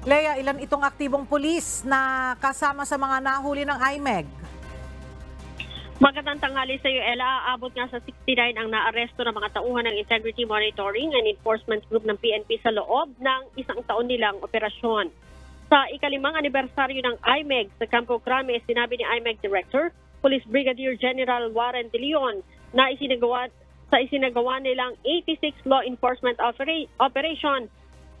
Lea, ilan itong aktibong pulis na kasama sa mga nahuli ng IMEG? Magandang tanghali sa iyo, Ella. Aabot nga sa 69 ang naaresto ng mga tauhan ng Integrity Monitoring and Enforcement Group ng PNP sa loob ng isang taon nilang operasyon. Sa ikalimang anibersaryo ng IMEG sa Campo Crame, sinabi ni IMEG Director, Police Brigadier General Warren De Leon, na isinagawa nilang 86 law enforcement operation,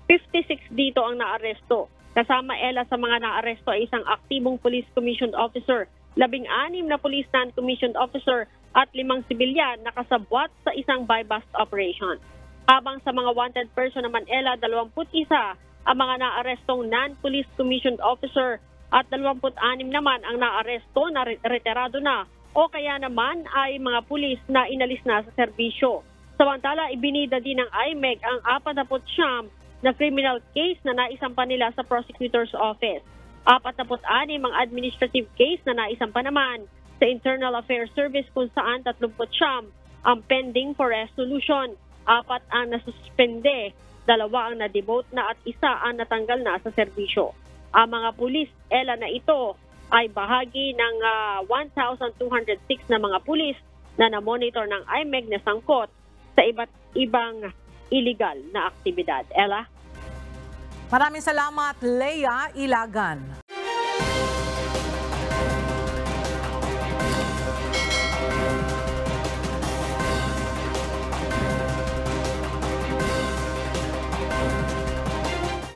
56 dito ang naaresto. Kasama Ella sa mga naaresto ay isang aktibong police commissioned officer, 16 na police non-commissioned officer at 5 sibilyan na kasabwat sa isang buy-bust operation. Habang sa mga wanted person naman Ella, 21 ang mga naarestong non-police commissioned officer at 26 naman ang naaresto na retirado na o kaya naman ay mga pulis na inalis na sa serbisyo. Samantala, ibinida din ng IMEG ang 49 na criminal case na naisampa nila sa prosecutor's office. 46 ang administrative case na naisampa naman sa Internal Affairs Service kung saan 30 ang pending for resolution. 4 ang nasuspende, 2 ang na-demote na at 1 ang natanggal na sa serbisyo. Ang mga pulis, Ella, na ito ay bahagi ng 1,206 na mga pulis na na-monitor ng IMEG na sangkot sa iba't ibang illegal na aktibidad. Ella? Maraming salamat, Lea Ilagan.